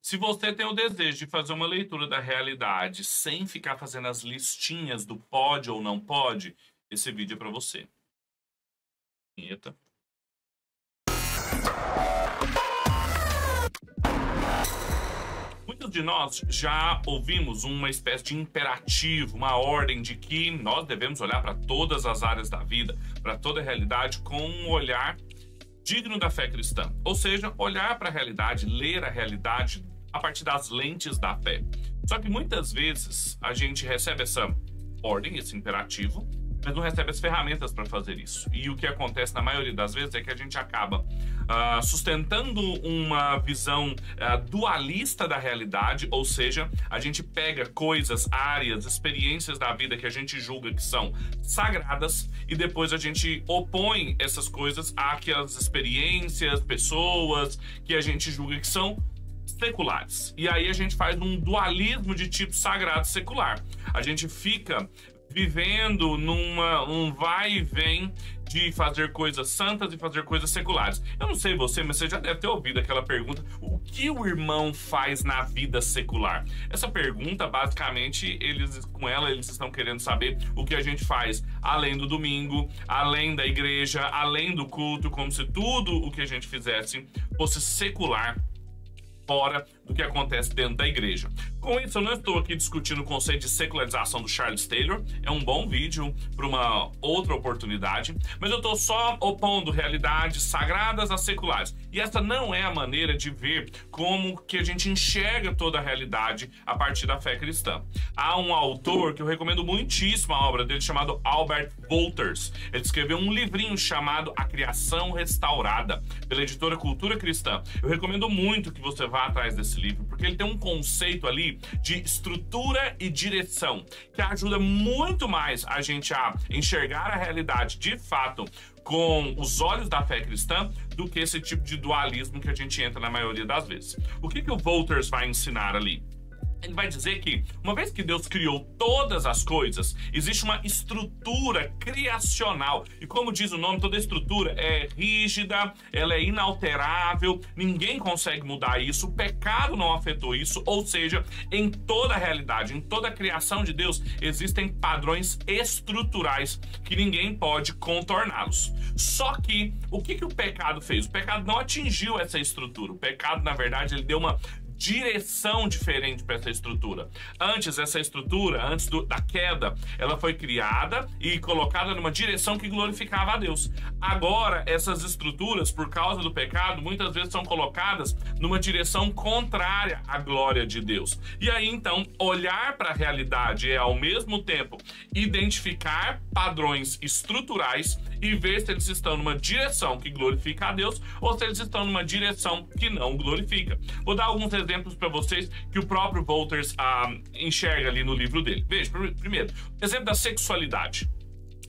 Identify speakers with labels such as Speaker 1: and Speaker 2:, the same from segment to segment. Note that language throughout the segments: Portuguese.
Speaker 1: Se você tem o desejo de fazer uma leitura da realidade sem ficar fazendo as listinhas do pode ou não pode, esse vídeo é para você. Vinheta. Muitos de nós já ouvimos uma espécie de imperativo, uma ordem de que nós devemos olhar para todas as áreas da vida, para toda a realidade com um olhar digno da fé cristã. Ou seja, olhar para a realidade, ler a realidade a partir das lentes da fé. Só que muitas vezes a gente recebe essa ordem, esse imperativo, mas não recebe as ferramentas para fazer isso. E o que acontece na maioria das vezes é que a gente acaba sustentando uma visão dualista da realidade, ou seja, a gente pega coisas, áreas, experiências da vida que a gente julga que são sagradas e depois a gente opõe essas coisas àquelas experiências, pessoas que a gente julga que são seculares. E aí a gente faz um dualismo de tipo sagrado secular. A gente fica vivendo um vai e vem de fazer coisas santas e fazer coisas seculares. Eu não sei você, mas você já deve ter ouvido aquela pergunta: o que o irmão faz na vida secular? Essa pergunta, basicamente, com ela eles estão querendo saber o que a gente faz além do domingo, além da igreja, além do culto, como se tudo o que a gente fizesse fosse secular, fora do que acontece dentro da igreja. Com isso, eu não estou aqui discutindo o conceito de secularização do Charles Taylor, é um bom vídeo para uma outra oportunidade, mas eu estou só opondo realidades sagradas a seculares. E essa não é a maneira de ver como que a gente enxerga toda a realidade a partir da fé cristã. Há um autor que eu recomendo muitíssimo a obra dele, chamado Albert Wolters. Ele escreveu um livrinho chamado A Criação Restaurada, pela editora Cultura Cristã. Eu recomendo muito que você vá atrás desse livro, porque ele tem um conceito ali de estrutura e direção que ajuda muito mais a gente a enxergar a realidade de fato com os olhos da fé cristã do que esse tipo de dualismo que a gente entra na maioria das vezes. O que o Wolters vai ensinar ali? Ele vai dizer que, uma vez que Deus criou todas as coisas, existe uma estrutura criacional. E como diz o nome, toda estrutura é rígida, ela é inalterável, ninguém consegue mudar isso, o pecado não afetou isso, ou seja, em toda a realidade, em toda a criação de Deus, existem padrões estruturais que ninguém pode contorná-los. Só que, o que o pecado fez? O pecado não atingiu essa estrutura. O pecado, na verdade, ele deu uma direção diferente para essa estrutura. Antes, essa estrutura, da queda, ela foi criada e colocada numa direção que glorificava a Deus. Agora, essas estruturas, por causa do pecado, muitas vezes são colocadas numa direção contrária à glória de Deus. E aí, então, olhar para a realidade é, ao mesmo tempo, identificar padrões estruturais e ver se eles estão numa direção que glorifica a Deus ou se eles estão numa direção que não glorifica. Vou dar alguns exemplos para vocês que o próprio Wolters enxerga ali no livro dele. Veja, primeiro, exemplo da sexualidade.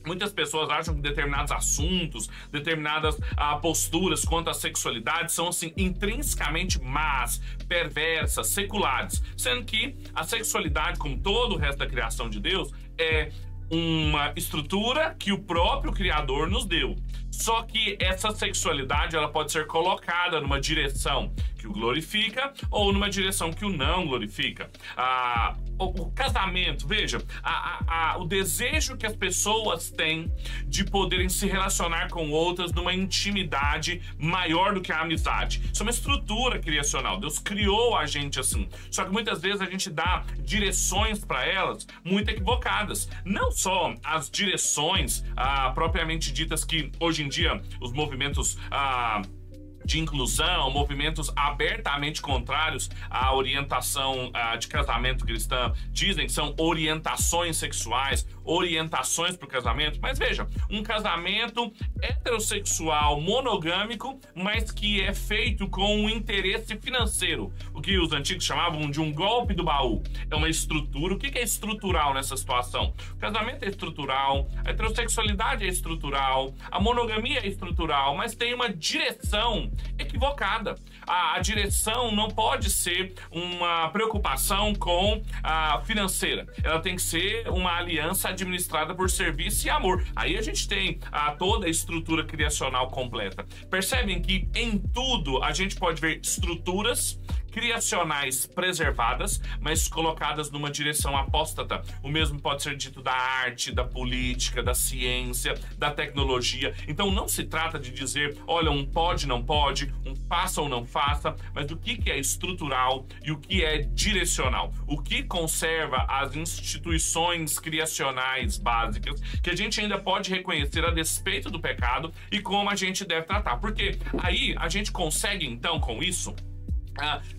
Speaker 1: Muitas pessoas acham que determinados assuntos, determinadas posturas quanto à sexualidade são, assim, intrinsecamente más, perversas, seculares, sendo que a sexualidade, como todo o resto da criação de Deus, é uma estrutura que o próprio Criador nos deu. Só que essa sexualidade, ela pode ser colocada numa direção que o glorifica ou numa direção que o não glorifica. O casamento, veja, o desejo que as pessoas têm de poderem se relacionar com outras numa intimidade maior do que a amizade. Isso é uma estrutura criacional. Deus criou a gente assim. Só que muitas vezes a gente dá direções para elas muito equivocadas. Não só as direções propriamente ditas que hoje em dia os movimentos de inclusão, movimentos abertamente contrários à orientação de casamento cristã, dizem que são orientações sexuais, orientações para o casamento. Mas veja, um casamento heterossexual monogâmico, mas que é feito com um interesse financeiro, o que os antigos chamavam de um golpe do baú. É uma estrutura. O que é estrutural nessa situação? O casamento é estrutural, a heterossexualidade é estrutural, a monogamia é estrutural, mas tem uma direção equivocada. A direção não pode ser uma preocupação com a financeira. Ela tem que ser uma aliança administrada por serviço e amor. Aí a gente tem toda a estrutura criacional completa. Percebem que em tudo a gente pode ver estruturas criacionais preservadas, mas colocadas numa direção apóstata. O mesmo pode ser dito da arte, da política, da ciência, da tecnologia. Então não se trata de dizer, olha, um pode, não pode, um faça ou não faça, mas do que é estrutural e o que é direcional. O que conserva as instituições criacionais básicas que a gente ainda pode reconhecer a despeito do pecado e como a gente deve tratar. Porque aí a gente consegue, então, com isso,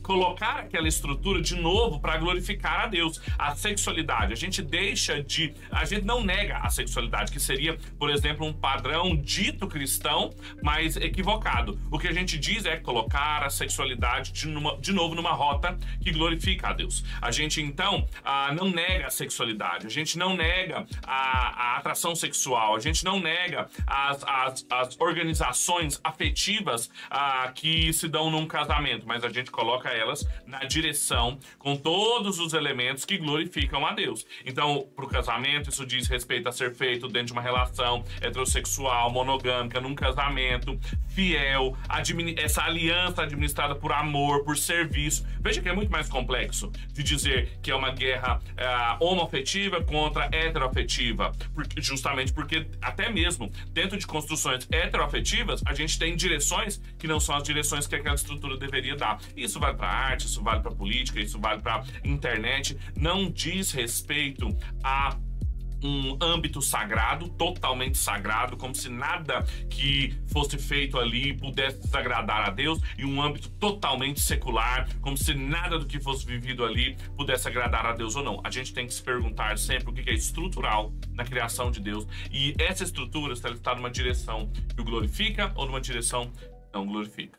Speaker 1: colocar aquela estrutura de novo para glorificar a Deus. A sexualidade, a gente não nega a sexualidade, que seria, por exemplo, um padrão dito cristão, mas equivocado. O que a gente diz é colocar a sexualidade de novo numa rota que glorifica a Deus. A gente, então, não nega a sexualidade, a gente não nega a atração sexual, a gente não nega as organizações afetivas que se dão num casamento, mas a gente coloca elas na direção com todos os elementos que glorificam a Deus. Então, para o casamento, isso diz respeito a ser feito dentro de uma relação heterossexual, monogâmica, num casamento fiel, essa aliança administrada por amor, por serviço. Veja que é muito mais complexo de dizer que é uma guerra homoafetiva contra heteroafetiva, justamente porque até mesmo dentro de construções heteroafetivas, a gente tem direções que não são as direções que aquela estrutura deveria dar. Isso vale para arte, isso vale para política, isso vale para internet. Não diz respeito a um âmbito sagrado, totalmente sagrado, como se nada que fosse feito ali pudesse desagradar a Deus, e um âmbito totalmente secular, como se nada do que fosse vivido ali pudesse agradar a Deus ou não. A gente tem que se perguntar sempre o que é estrutural na criação de Deus, e essa estrutura está numa direção que o glorifica ou numa direção que não glorifica.